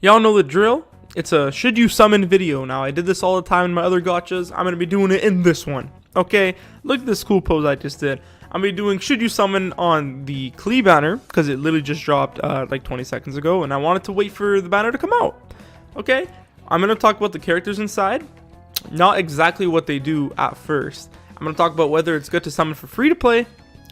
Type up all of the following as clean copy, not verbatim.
Y'all know the drill. It's a should you summon video. Now, I did this all the time in my other gachas. I'm going to be doing it in this one. Okay, look at this cool pose I just did. I'm going to be doing should you summon on the Klee banner, because it literally just dropped like 20 seconds ago, and I wanted to wait for the banner to come out. Okay, I'm going to talk about the characters inside, not exactly what they do at first. I'm going to talk about whether it's good to summon for free to play,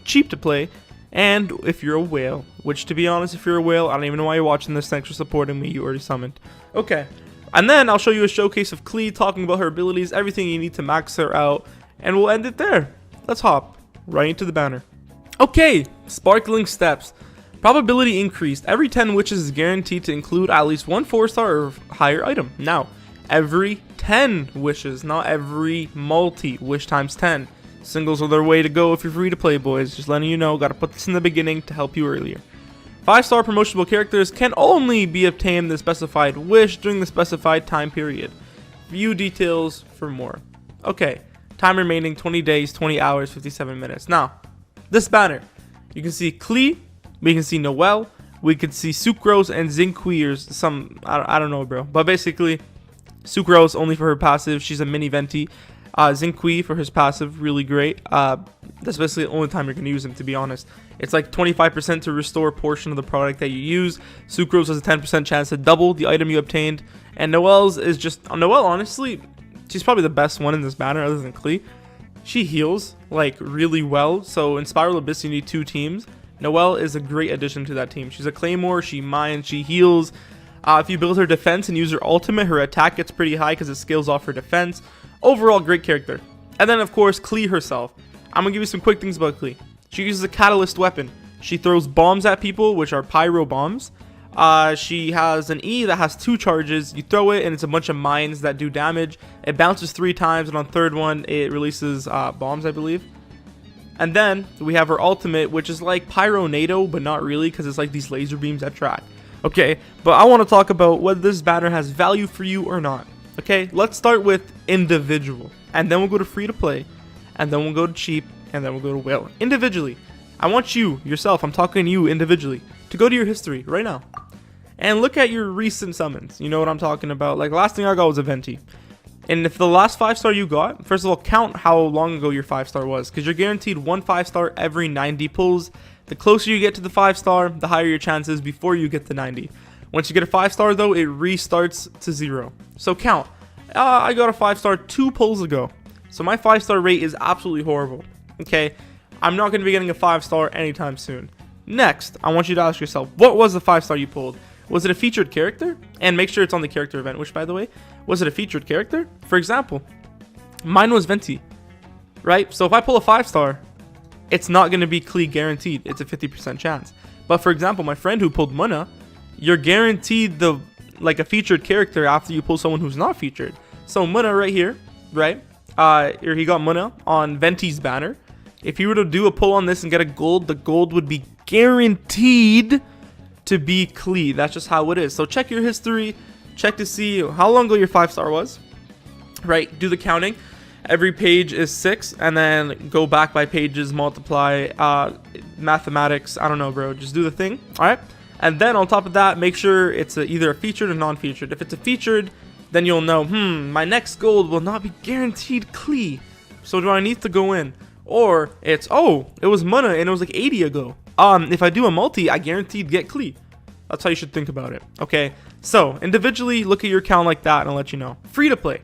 cheap to play, and if you're a whale, which, to be honest, if you're a whale, I don't even know why you're watching this. Thanks for supporting me. You already summoned. Okay. And then I'll show you a showcase of Klee, talking about her abilities, everything you need to max her out, and we'll end it there. Let's hop right into the banner. Okay. Sparkling steps. Probability increased. Every 10 wishes is guaranteed to include at least one 4-star or higher item. Now, every 10 wishes, not every multi-wish times 10. Singles are their way to go if you're free to play, boys. Just letting you know, gotta put this in the beginning to help you earlier. 5-star promotionable characters can only be obtained in the specified wish during the specified time period. View details for more. Okay, time remaining 20 days, 20 hours, 57 minutes. Now, this banner, you can see Klee, we can see Noelle, we can see Sucrose and Zinqui, or some, I don't know, bro. But basically, Sucrose only for her passive, she's a mini venti. Zinqui for his passive, really great. That's basically the only time you're going to use him, to be honest. It's like 25% to restore a portion of the product that you use. Sucrose has a 10% chance to double the item you obtained. And Noelle's is just... Noelle, honestly, she's probably the best one in this banner other than Klee. She heals, like, really well. So in Spiral Abyss, you need 2 teams. Noelle is a great addition to that team. She's a Claymore, she mines, she heals. If you build her defense and use her ultimate, her attack gets pretty high because it scales off her defense. Overall, great character. And then, of course, Klee herself. I'm going to give you some quick things about Klee. She uses a catalyst weapon. She throws bombs at people, which are pyro bombs. She has an E that has 2 charges. You throw it, and it's a bunch of mines that do damage. It bounces 3 times, and on third one, it releases bombs, I believe. And then, we have her ultimate, which is like Pyronado, but not really, because it's like these laser beams that track. Okay, but I want to talk about whether this banner has value for you or not. Okay, let's start with individual, and then we'll go to free to play, and then we'll go to cheap, and then we'll go to whale. Individually, I want you, yourself, I'm talking to you individually, to go to your history right now, and look at your recent summons. You know what I'm talking about. Like, last thing I got was a Venti. And if the last 5-star you got, first of all, count how long ago your 5-star was, because you're guaranteed 1 5-star every 90 pulls. The closer you get to the 5-star, the higher your chances before you get the 90. Once you get a 5-star, though, it restarts to 0. So count. I got a 5-star 2 pulls ago. So my 5-star rate is absolutely horrible. Okay? I'm not going to be getting a 5-star anytime soon. Next, I want you to ask yourself, what was the 5-star you pulled? Was it a featured character? And make sure it's on the character event, which, by the way, was it a featured character? For example, mine was Venti. Right? So if I pull a 5-star, it's not going to be Klee guaranteed. It's a 50% chance. But for example, my friend who pulled Muna, you're guaranteed a featured character after you pull someone who's not featured. So Muna right here, right? Here he got Muna on Venti's banner. If you were to do a pull on this and get a gold, the gold would be guaranteed to be Klee. That's just how it is. So check your history, check to see how long ago your 5-star was. Right? Do the counting. Every page is 6, and then go back by pages, multiply, mathematics. I don't know, bro. Just do the thing. All right. And then on top of that, make sure it's either a featured or non-featured. If it's a featured, then you'll know, my next gold will not be guaranteed Klee. So do I need to go in? Or it's, it was Muna and it was like 80 ago. If I do a multi, I guaranteed get Klee. That's how you should think about it. Okay. So individually, look at your account like that and I'll let you know. Free to play.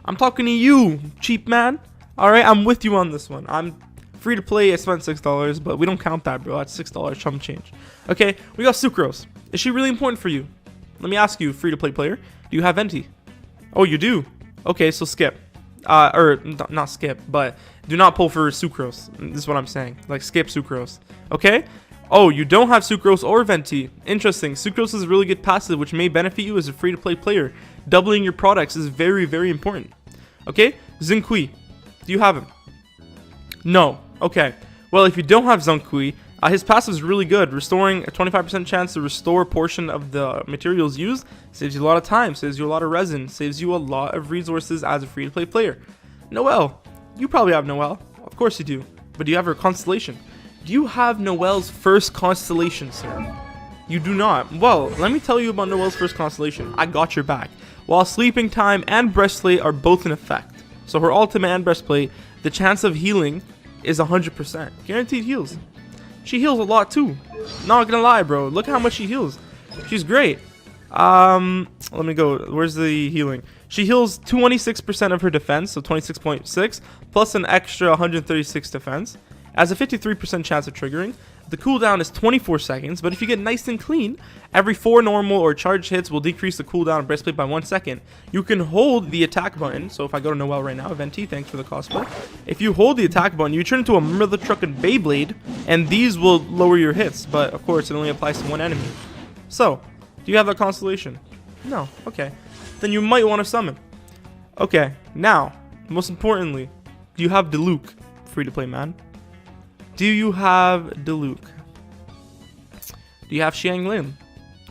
I'm talking to you, cheap man. All right. I'm with you on this one. I'm free to play. I spent $6, but we don't count that, bro. That's $6 chump change. Okay, we got Sucrose. Is she really important for you? Let me ask you, free to play player. Do you have Venti? Oh, you do. Okay, so skip. Not skip, but do not pull for Sucrose. This is what I'm saying. Like, skip Sucrose. Okay? Oh, you don't have Sucrose or Venti. Interesting. Sucrose is a really good passive, which may benefit you as a free to play player. Doubling your products is very, very important. Okay? Zinqui. Do you have him? No. Okay. Well, if you don't have Zinqui, his passive is really good. Restoring a 25% chance to restore a portion of the materials used. Saves you a lot of time. Saves you a lot of resin. Saves you a lot of resources as a free-to-play player. Noelle. You probably have Noelle. Of course you do. But do you have her constellation? Do you have Noelle's first constellation, sir? You do not. Well, let me tell you about Noelle's first constellation. I got your back. While sleeping time and breastplate are both in effect, so her ultimate and breastplate, the chance of healing is 100%. Guaranteed heals. She heals a lot too. Not gonna lie, bro. Look how much she heals. She's great. Let me go. Where's the healing? She heals 26% of her defense, so 26.6, plus an extra 136 defense. Has a 53% chance of triggering. The cooldown is 24 seconds, but if you get nice and clean, every 4 normal or charged hits will decrease the cooldown of breastplate by 1 second. You can hold the attack button, so if I go to Noelle right now, Venti, thanks for the cosplay. If you hold the attack button, you turn into a mother trucking Beyblade, and these will lower your hits, but of course it only applies to one enemy. So, do you have that constellation? No, okay. Then you might want to summon. Okay, now, most importantly, do you have Diluc? Free to play, man. Do you have Diluc? Do you have Xianglin?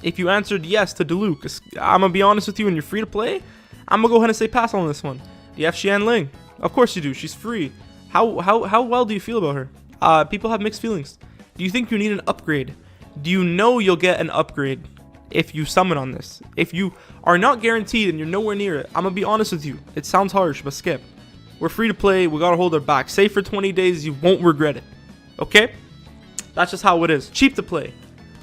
If you answered yes to Diluc, I'm gonna be honest with you and you're free to play, I'm gonna go ahead and say pass on this one. Do you have Xianling? Of course you do, she's free. How well do you feel about her? People have mixed feelings. Do you think you need an upgrade? Do you know you'll get an upgrade if you summon on this? If you are not guaranteed and you're nowhere near it, I'm gonna be honest with you. It sounds harsh, but skip. We're free to play, we gotta hold our back. Save for 20 days, you won't regret it. Okay? That's just how it is. Cheap to play.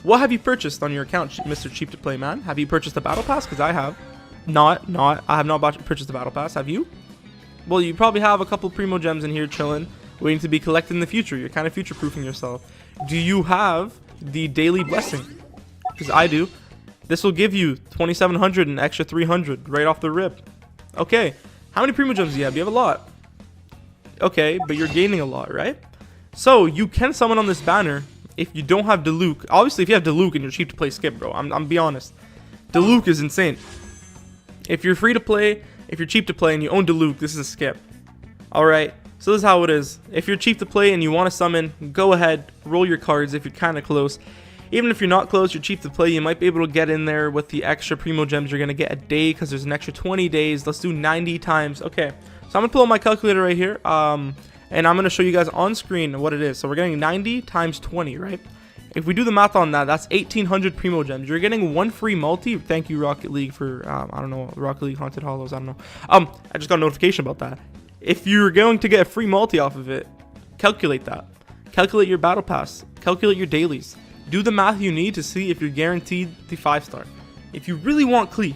What have you purchased on your account, Mr. Cheap to Play man? Have you purchased a battle pass? Because I have. I have not purchased a battle pass. Have you? Well, you probably have a couple primo gems in here chilling, waiting to be collected in the future. You're kind of future-proofing yourself. Do you have the daily blessing? Because I do. This will give you 2,700 and an extra 300 right off the rip. Okay. How many primo gems do you have? You have a lot. Okay, but you're gaining a lot, right? So you can summon on this banner if you don't have Diluc. Obviously, if you have Diluc and you're cheap to play, skip, bro. I'm be honest. Diluc is insane. If you're free to play, if you're cheap to play and you own Diluc, this is a skip. Alright, so this is how it is. If you're cheap to play and you want to summon, go ahead, roll your cards if you're kind of close. Even if you're not close, you're cheap to play, you might be able to get in there with the extra primo gems you're going to get a day because there's an extra 20 days. Let's do 90 times. Okay, so I'm going to pull up my calculator right here. And I'm going to show you guys on screen what it is. So we're getting 90 times 20, right? If we do the math on that, that's 1,800 primo gems. You're getting one free multi. Thank you, Rocket League, for, I don't know, Rocket League Haunted Hollows. I don't know. I just got a notification about that. If you're going to get a free multi off of it, calculate that. Calculate your battle pass. Calculate your dailies. Do the math you need to see if you're guaranteed the 5-star. If you really want Klee.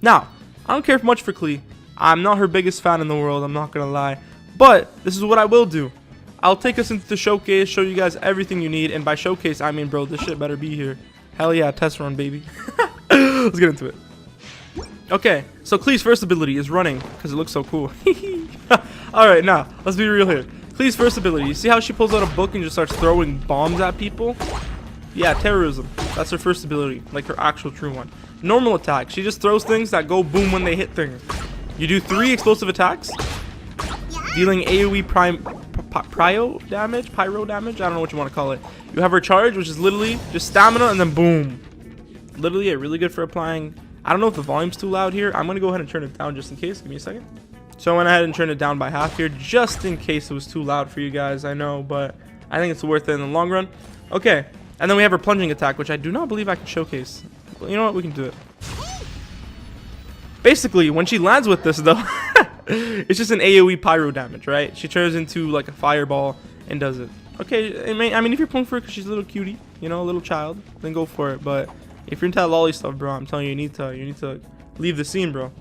Now, I don't care much for Klee. I'm not her biggest fan in the world. I'm not going to lie. But this is what I will do. I'll take us into the showcase, show you guys everything you need. And by showcase, I mean, bro, this shit better be here. Hell yeah, test run, baby. Let's get into it. Okay, so Klee's first ability is running because it looks so cool. Alright, now, let's be real here. Klee's first ability, you see how she pulls out a book and just starts throwing bombs at people? Yeah, terrorism. That's her first ability, like her actual true one. Normal attack, she just throws things that go boom when they hit things. You do 3 explosive attacks, dealing AoE pyro damage, I don't know what you want to call it. You have her charge, which is literally just stamina and then boom. Literally, really good for applying. I don't know if the volume's too loud here. I'm going to go ahead and turn it down just in case. Give me a second. So I went ahead and turned it down by half here just in case it was too loud for you guys. I know, but I think it's worth it in the long run. Okay, and then we have her plunging attack, which I do not believe I can showcase. Well, you know what? We can do it. Basically, when she lands with this, though, it's just an AoE pyro damage, right? She turns into like a fireball and does it. Okay, I mean, if you're pulling for her because she's a little cutie, you know, a little child, then go for it. But if you're into that lolly stuff, bro, I'm telling you, you need to leave the scene, bro.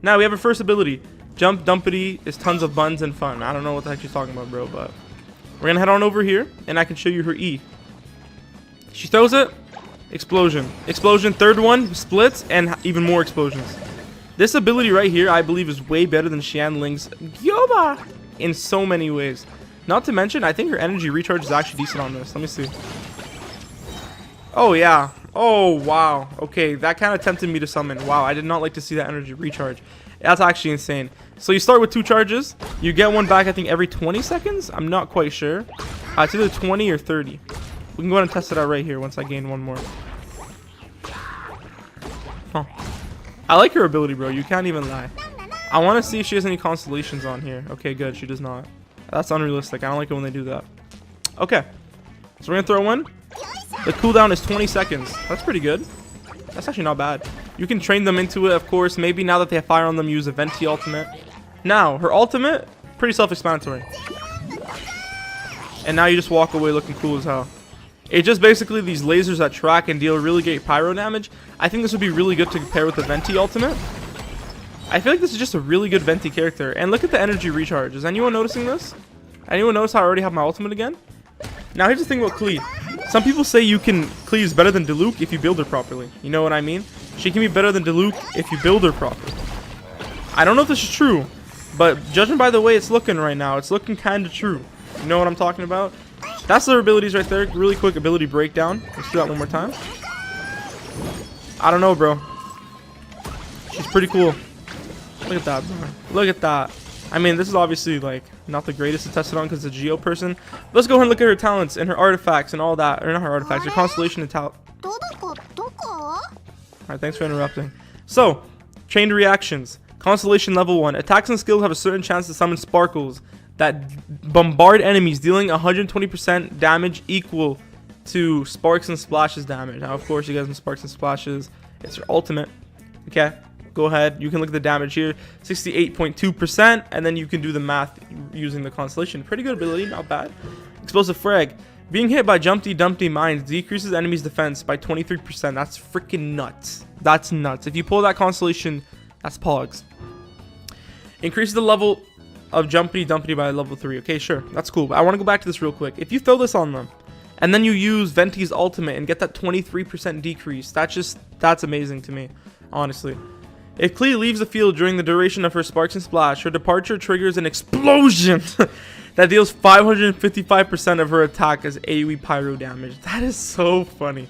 Now we have her first ability. Jump Dumpity is tons of buns and fun. I don't know what the heck she's talking about, bro, but we're gonna head on over here and I can show you her E. She throws it, explosion, explosion, third one, splits, and even more explosions. This ability right here, I believe, is way better than Xianling's Gyoba in so many ways. Not to mention, I think her energy recharge is actually decent on this. Let me see. Oh, yeah. Oh, wow. Okay, that kind of tempted me to summon. Wow, I did not like to see that energy recharge. That's actually insane. So you start with 2 charges. You get one back, I think, every 20 seconds. I'm not quite sure. It's either 20 or 30. We can go ahead and test it out right here once I gain one more. Huh. I like her ability, bro. You can't even lie. I want to see if she has any constellations on here. Okay, good. She does not. That's unrealistic. I don't like it when they do that. Okay. So we're going to throw one. The cooldown is 20 seconds. That's pretty good. That's actually not bad. You can train them into it, of course. Maybe now that they have fire on them, use a Venti ultimate. Now, her ultimate, pretty self-explanatory. And now you just walk away looking cool as hell. It's just basically these lasers that track and deal really great pyro damage. I think this would be really good to pair with the Venti ultimate. I feel like this is just a really good Venti character. And look at the energy recharge. Is anyone noticing this? Anyone notice how I already have my ultimate again? Now here's the thing about Klee. Some people say Klee is better than Diluc if you build her properly. You know what I mean? She can be better than Diluc if you build her properly. I don't know if this is true, but judging by the way it's looking right now, it's looking kind of true. You know what I'm talking about? That's their abilities right there. Really quick ability breakdown. Let's do that one more time. I don't know, bro. She's pretty cool. Look at that, bro. Look at that. I mean, this is obviously like not the greatest to test it on because it's a Geo person. Let's go ahead and look at her talents and her artifacts and all that. Or not her artifacts, her constellation and talent. Alright, thanks for interrupting. So, chained reactions. Constellation level 1. Attacks and skills have a certain chance to summon sparkles that bombard enemies, dealing 120% damage equal to sparks and splashes damage. Now, of course, you guys know sparks and splashes. It's your ultimate. Okay, go ahead. You can look at the damage here, 68.2%, and then you can do the math using the constellation. Pretty good ability, not bad. Explosive frag. Being hit by Jumpty Dumpty mines decreases enemies' defense by 23%. That's freaking nuts. That's nuts. If you pull that constellation, that's pogs. Increases the level of Jumpty Dumpty by level 3. Okay, sure. That's cool. But I want to go back to this real quick. If you throw this on them, and then you use Venti's ultimate and get that 23% decrease, that's amazing to me, honestly. If Klee leaves the field during the duration of her Sparks and Splash, her departure triggers an explosion that deals 555% of her attack as AoE pyro damage. That is so funny.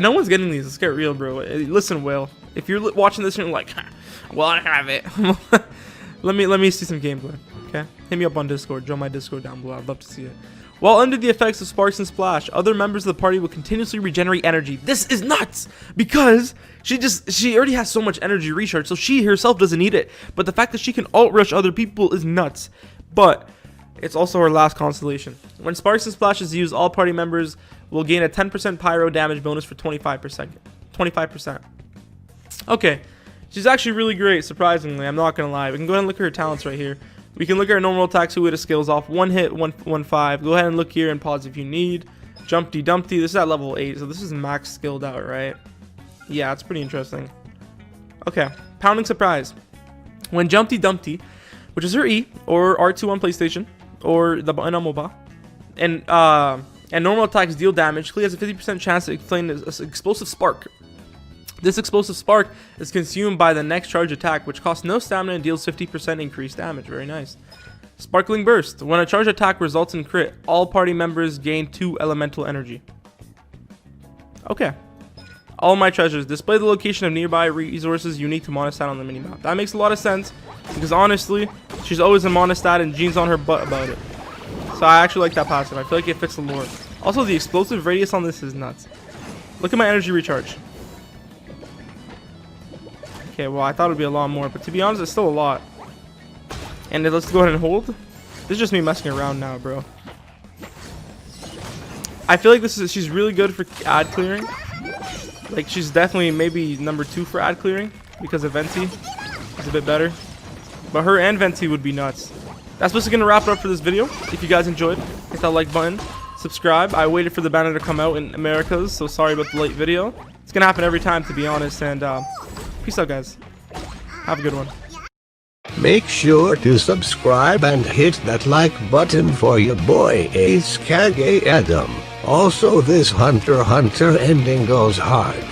No one's getting these. Let's get real, bro. Listen, Will. If you're watching this and you're like, well, I have it. let me see some gameplay. Okay, hit me up on Discord. Join my Discord down below. I'd love to see it. While under the effects of Sparks and Splash, other members of the party will continuously regenerate energy. This is nuts because she already has so much energy recharge, so she herself doesn't need it. But the fact that she can alt rush other people is nuts. But it's also her last constellation. When Sparks and Splash is used, all party members will gain a 10% pyro damage bonus for 25%. Okay, she's actually really great, surprisingly. I'm not gonna lie. We can go ahead and look at her talents right here. We can look at her normal attacks, who hit her skills off. 1 hit, 1-5. Go ahead and look here and pause if you need. Jumpty Dumpty. This is at level 8, so this is max skilled out, right? Yeah, it's pretty interesting. Okay, Pounding Surprise. When Jumpty Dumpty, which is her E, or R2 on PlayStation, or the button on mobile, and normal attacks deal damage, Klee has a 50% chance to inflict an explosive spark. This explosive spark is consumed by the next charge attack, which costs no stamina and deals 50% increased damage. Very nice. Sparkling Burst. When a charge attack results in crit, all party members gain 2 elemental energy. Okay. All my treasures. Display the location of nearby resources unique to Monostat on the minimap. That makes a lot of sense, because honestly, she's always in Monostat and Jean's on her butt about it. So I actually like that passive. I feel like it fits the lore. Also, the explosive radius on this is nuts. Look at my energy recharge. Okay, well, I thought it would be a lot more, but to be honest, it's still a lot. And let's go ahead and hold. This is just me messing around now, bro. I feel like she's really good for ad clearing. Like, she's definitely maybe number 2 for ad clearing because of Venti is a bit better. But her and Venti would be nuts. That's basically gonna wrap it up for this video. If you guys enjoyed, hit that like button, subscribe. I waited for the banner to come out in Americas, so sorry about the late video. It's gonna happen every time, to be honest, and peace out, guys. Have a good one. Make sure to subscribe and hit that like button for your boy Ace Kage Adam. Also, this Hunter x Hunter ending goes hard.